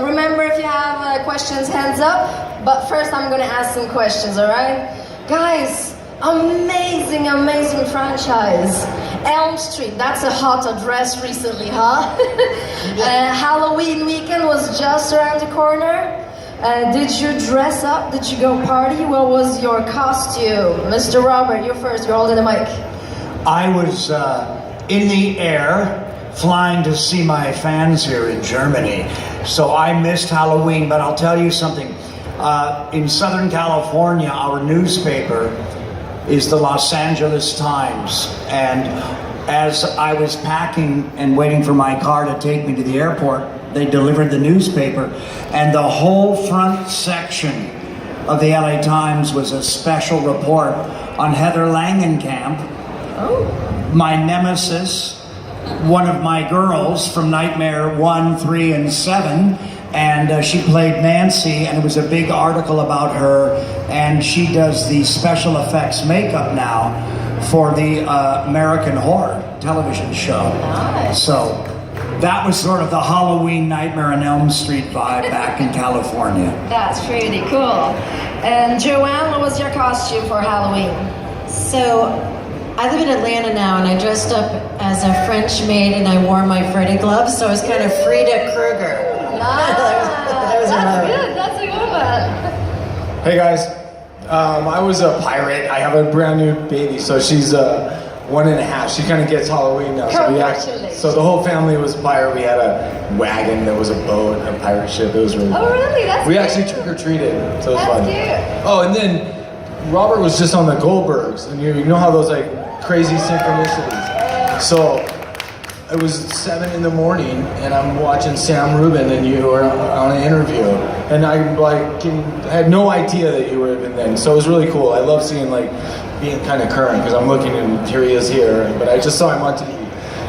remember if you have questions, hands up. But first I'm gonna ask some questions, alright? Guys, amazing, amazing franchise. Elm Street, that's a hot address recently, huh? Halloween weekend was just around the corner. Did you dress up? Did you go party? What was your costume? Mr. Robert, you first, you're holding the mic. I was in the air, flying to see my fans here in Germany. So I missed Halloween, but I'll tell you something. In Southern California, our newspaper is the Los Angeles Times. And as I was packing and waiting for my car to take me to the airport, they delivered the newspaper, and the whole front section of the LA Times was a special report on Heather Langenkamp, my nemesis, one of my girls from Nightmare 1, 3, and 7, and she played Nancy, and it was a big article about her, and she does the special effects makeup now for the American Horror television show. Nice. So that was sort of the Halloween Nightmare on Elm Street vibe back in California. That's pretty cool. And Joanne, what was your costume for Halloween? So, I live in Atlanta now, and I dressed up as a French maid, and I wore my Freddy gloves, so I was kind of Frida Krueger. That's good. That's a good one. Hey guys, I was a pirate. I have a brand new baby, so she's 1.5. She kind of gets Halloween now. So the whole family was a pirate. We had a wagon that was a boat, a pirate ship. It was really fun. Oh really? That's We cute. actually trick-or-treated, so it was fun. That's cute. Oh, and then Robert was just on the Goldbergs, and you know how those like crazy synchronicities. So it was 7 in the morning, and I'm watching Sam Rubin, and you were on an interview, and I had no idea that you were even then. So it was really cool. I love seeing being kind of current, because I'm looking and here he is here, but I just saw him on TV.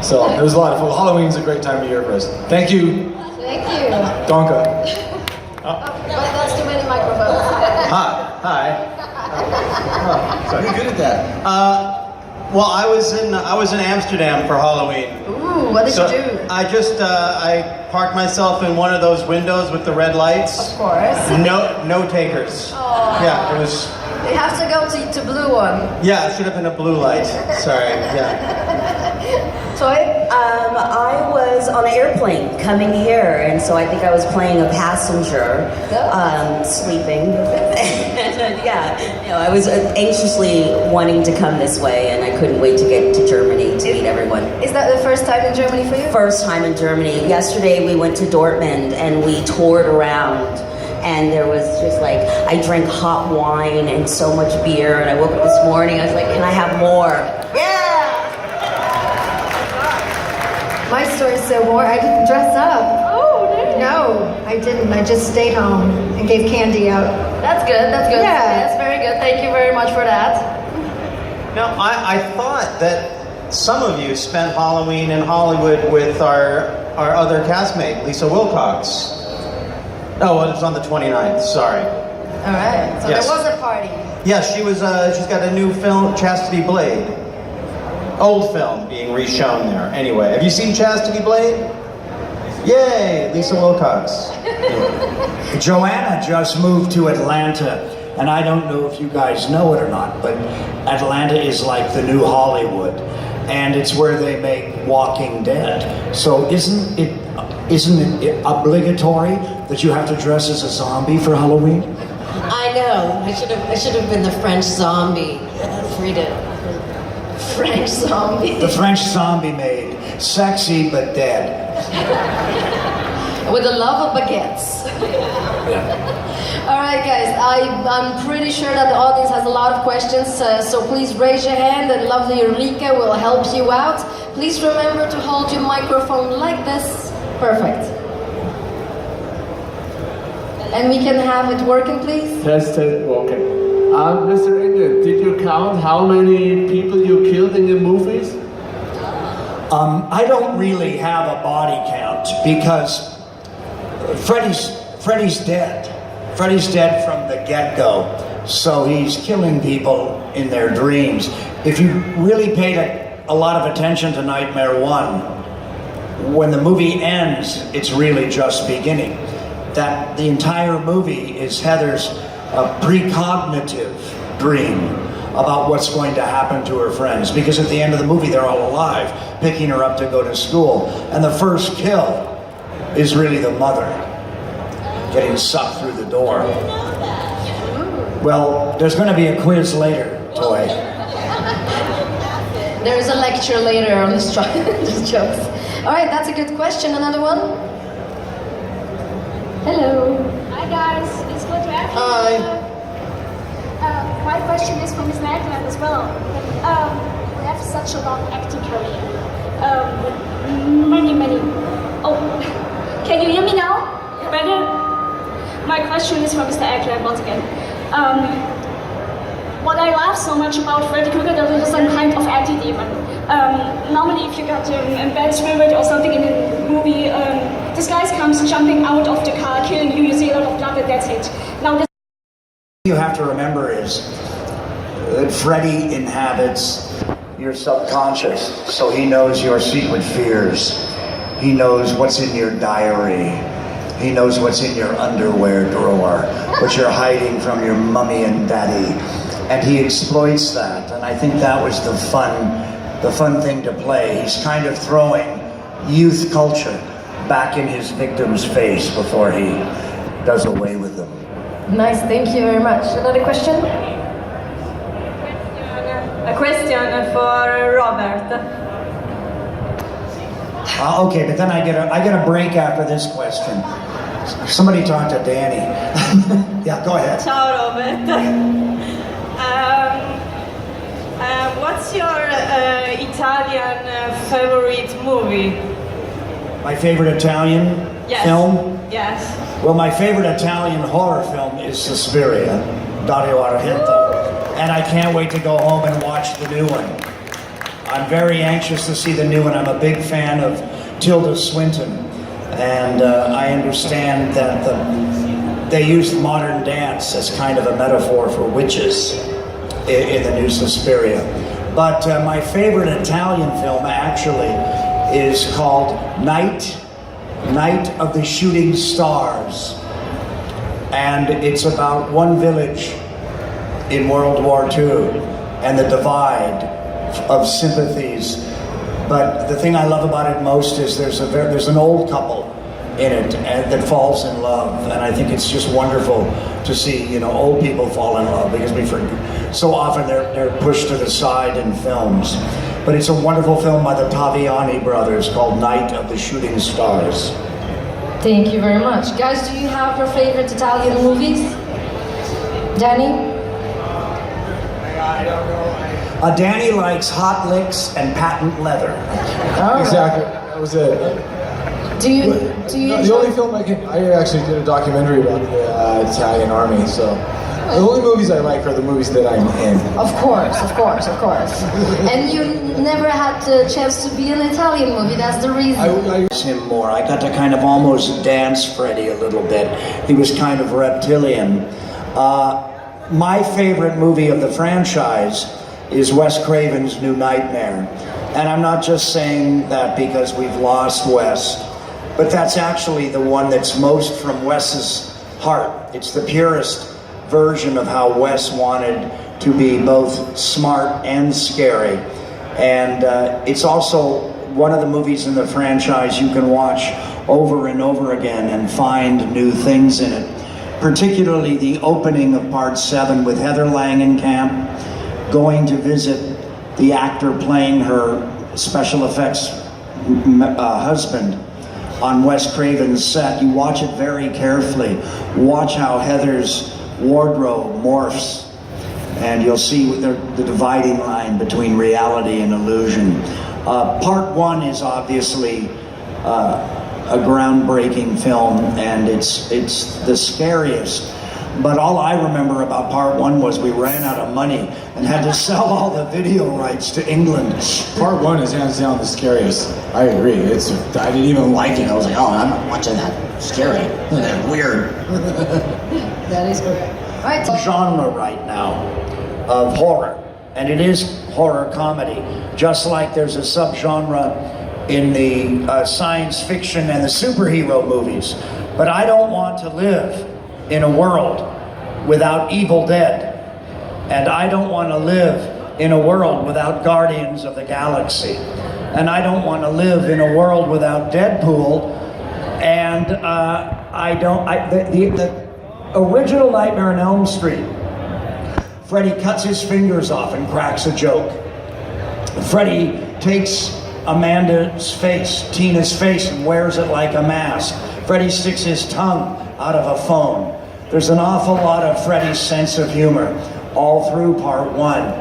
So it was a lot of fun. Halloween's a great time of year for us. Thank you. Thank you. Donka. That's too many microphones. Hi. Sorry. You're good at that. Well, I was in Amsterdam for Halloween. Ooh, what did you do? I parked myself in one of those windows with the red lights. Of course. No takers. Oh. Yeah, it was. You have to go to blue one. Yeah, it should have been a blue light. Sorry. Yeah. Toy? I was on an airplane coming here, and so I think I was playing a passenger, sleeping. I was anxiously wanting to come this way, and I couldn't wait to get to Germany to meet everyone. Is that the first time in Germany for you? First time in Germany. Yesterday we went to Dortmund and we toured around. And there was just I drank hot wine and so much beer, and I woke up this morning, I was like, can I have more? Yeah! My story's so boring, I didn't dress up. Oh, no. No, I didn't. I just stayed home and gave candy out. That's good, that's good. Yeah. That's very good. Thank you very much for that. Now, I thought that some of you spent Halloween in Hollywood with our other castmate, Lisa Wilcox. Oh, it was on the 29th, sorry. All right, so Yes. there was a party. Yeah, she's got a new film, Chastity Blade. Old film being reshown there. Anyway, have you seen Chastity Blade? Yay, Lisa Wilcox. Joanna just moved to Atlanta, and I don't know if you guys know it or not, but Atlanta is like the new Hollywood, and it's where they make Walking Dead. So isn't it obligatory that you have to dress as a zombie for Halloween? I know. I should have been the French zombie. Frida. French zombie. The French zombie maid, sexy but dead. With the love of baguettes. Yeah. All right, guys, I'm pretty sure that the audience has a lot of questions, so please raise your hand and lovely Eureka will help you out. Please remember to hold your microphone like this. Perfect. And we can have it working, please? Test, okay. Mr. Englund, did you count how many people you killed in the movies? I don't really have a body count because Freddy's dead. Freddy's dead from the get-go, so he's killing people in their dreams. If you really paid a lot of attention to Nightmare 1, when the movie ends, it's really just beginning. that the entire movie is Heather's precognitive dream about what's going to happen to her friends. Because at the end of the movie, they're all alive, picking her up to go to school. And the first kill is really the mother getting sucked through the door. Well, there's going to be a quiz later, Toy. There's a lecture later on this just jokes. All right, that's a good question. Another one? Hello. Hi guys, it's good to have you. Hi. My question is from Mr. Englund as well. We have such a long acting career. Many. Oh, can you hear me now? Better? My question is from Mr. Englund once again. What I love so much about Freddy Krueger, there is some kind of anti-demon. Normally if you got a bad spirit or something in a movie, this guy comes jumping out of the car, killing you, you see a lot of blood and that's it. Now this You have to remember is that Freddy inhabits your subconscious, so he knows your secret fears. He knows what's in your diary. He knows what's in your underwear drawer, what you're hiding from your mummy and daddy. And he exploits that, and I think that was the fun thing to play. He's kind of throwing youth culture back in his victim's face before he does away with them. Nice, thank you very much. Another question? A question for Robert. Okay, but then I get a break after this question. Somebody talk to Danny. Yeah, go ahead. Ciao Robert. What's your Italian favorite movie? My favorite Italian film? Yes. Well, my favorite Italian horror film is Suspiria, Dario Argento. And I can't wait to go home and watch the new one. I'm very anxious to see the new one. I'm a big fan of Tilda Swinton. And I understand that they used modern dance as kind of a metaphor for witches in the new Suspiria. But my favorite Italian film actually is called Night of the Shooting Stars. And it's about one village in World War II and the divide of sympathies. But the thing I love about it most is there's an old couple in it that falls in love, and I think it's just wonderful to see old people fall in love, because so often they're pushed to the side in films. But it's a wonderful film by the Taviani brothers called Night of the Shooting Stars. Thank you very much. Guys, do you have your favorite Italian movies? Danny? I don't know. Danny likes Hot Licks and Patent Leather. All Exactly. That was it. Right. Do you The only film I actually did a documentary about the Italian army, so the only movies I like are the movies that I'm in. Of course. And you never had the chance to be in an Italian movie, that's the reason. I him more. I got to kind of almost dance Freddy a little bit. He was kind of reptilian. My favorite movie of the franchise is Wes Craven's New Nightmare. And I'm not just saying that because we've lost Wes, but that's actually the one that's most from Wes's heart. It's the purest version of how Wes wanted to be both smart and scary. And it's also one of the movies in the franchise you can watch over and over again and find new things in it. Particularly the opening of part 7 with Heather Langenkamp going to visit the actor playing her special effects husband on Wes Craven's set. You watch it very carefully. Watch how Heather's wardrobe morphs, and you'll see the dividing line between reality and illusion. Part 1 is obviously a groundbreaking film, and it's the scariest. But all I remember about part 1 was we ran out of money and had to sell all the video rights to England. Part 1 is hands down the scariest. I agree. I didn't even like it. I was like, oh, I'm not watching that. Scary. Weird. That is correct. Right. Genre right now of horror, and it is horror comedy, just like there's a subgenre in the science fiction and the superhero movies. But I don't want to live in a world without Evil Dead. And I don't want to live in a world without Guardians of the Galaxy. And I don't want to live in a world without Deadpool. And the original Nightmare on Elm Street, Freddy cuts his fingers off and cracks a joke. Freddy takes Amanda's face, Tina's face, and wears it like a mask. Freddy sticks his tongue out of a phone. There's an awful lot of Freddy's sense of humor all through part one.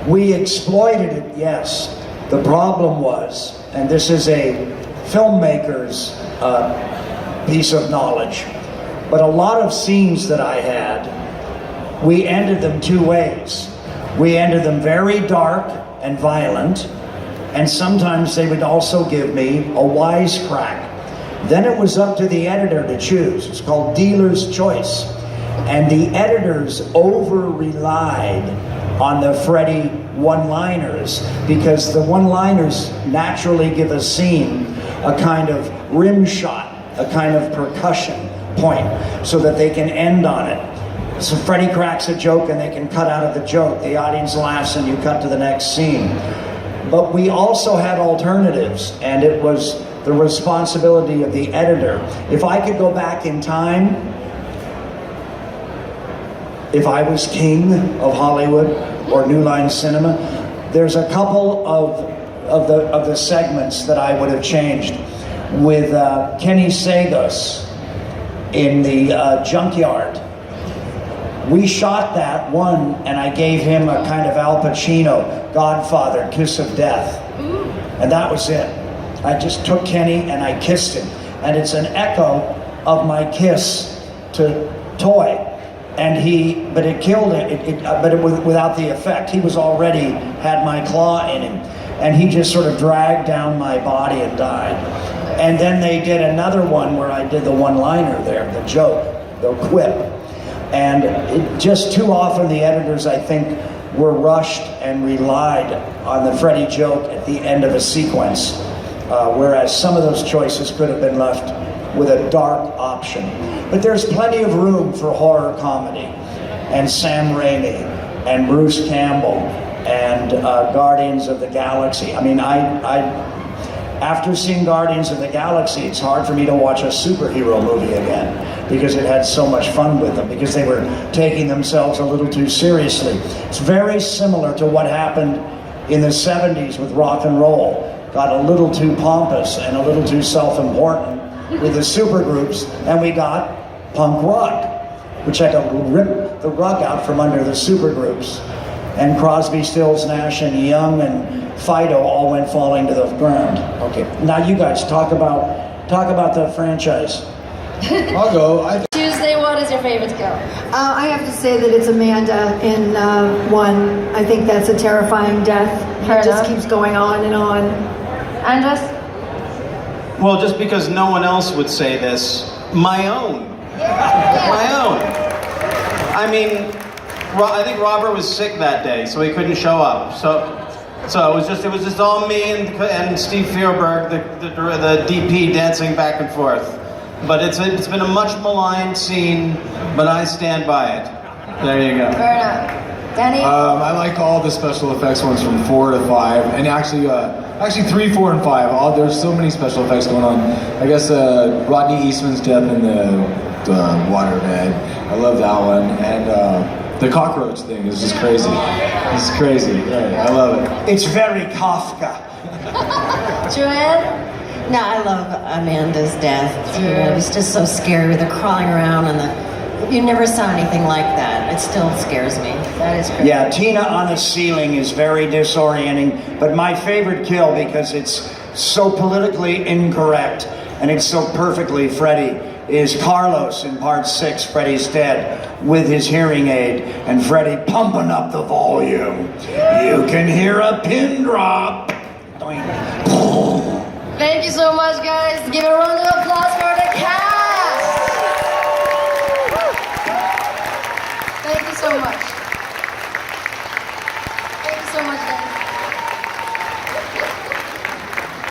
We exploited it, yes. The problem was, and this is a filmmaker's piece of knowledge, but a lot of scenes that I had, we ended them two ways. We ended them very dark and violent, and sometimes they would also give me a wisecrack. Then it was up to the editor to choose. It's called dealer's choice. And the editors over-relied on the Freddy one-liners, because the one-liners naturally give a scene a kind of rim shot, a kind of percussion point, so that they can end on it. So Freddy cracks a joke and they can cut out of the joke. The audience laughs and you cut to the next scene. But we also had alternatives, and it was the responsibility of the editor. If I could go back in time, if I was king of Hollywood or New Line Cinema, there's a couple of the segments that I would have changed. With Kenny Sagos in the junkyard, we shot that one, and I gave him a kind of Al Pacino, Godfather, kiss of death. And that was it. I just took Kenny and I kissed him. And it's an echo of my kiss to Toy. And but it killed it, but it was without the effect. He was already had my claw in him. And he just sort of dragged down my body and died. And then they did another one where I did the one-liner there, the joke, the quip. And just too often the editors, I think, were rushed and relied on the Freddy joke at the end of a sequence, whereas some of those choices could have been left with a dark option. But there's plenty of room for horror comedy, and Sam Raimi, and Bruce Campbell, and Guardians of the Galaxy. I mean, after seeing Guardians of the Galaxy, it's hard for me to watch a superhero movie again, because it had so much fun with them, because they were taking themselves a little too seriously. It's very similar to what happened in the 70s with rock and roll. Got a little too pompous and a little too self-important with the supergroups, and we got punk rock, which had to rip the rug out from under the supergroups. And Crosby, Stills, Nash, and Young, and Fido all went falling to the ground. Okay, now you guys talk about the franchise. I'll go. Tuesday, what is your favorite kill? I have to say that it's Amanda in one. I think that's a terrifying death. Fair It just enough. keeps going on and on. Andres? Well, just because no one else would say this, my own. My own. I mean, I think Robert was sick that day, so he couldn't show up. So it was just all me and Steve Fierberg, the DP, dancing back and forth. But it's been a much maligned scene, but I stand by it. There you go. Fair enough. Danny? I like all the special effects ones from 4 to 5, and actually 3, 4, and 5. There's so many special effects going on. I guess Rodney Eastman's death in the waterbed. I love that one, and the cockroach thing is just crazy. It's crazy. Yeah, I love it. It's very Kafka. Joanne? No, I love Amanda's death too. It was just so scary with her crawling around and you never saw anything like that. It still scares me. That is crazy. Yeah, Tina on the ceiling is very disorienting, but my favorite kill, because it's so politically incorrect and it's so perfectly Freddy, is Carlos in part 6, Freddy's Dead, with his hearing aid and Freddy pumping up the volume. You can hear a pin drop. Thank you so much, guys. Give a round of applause for the cast. Thank you so much.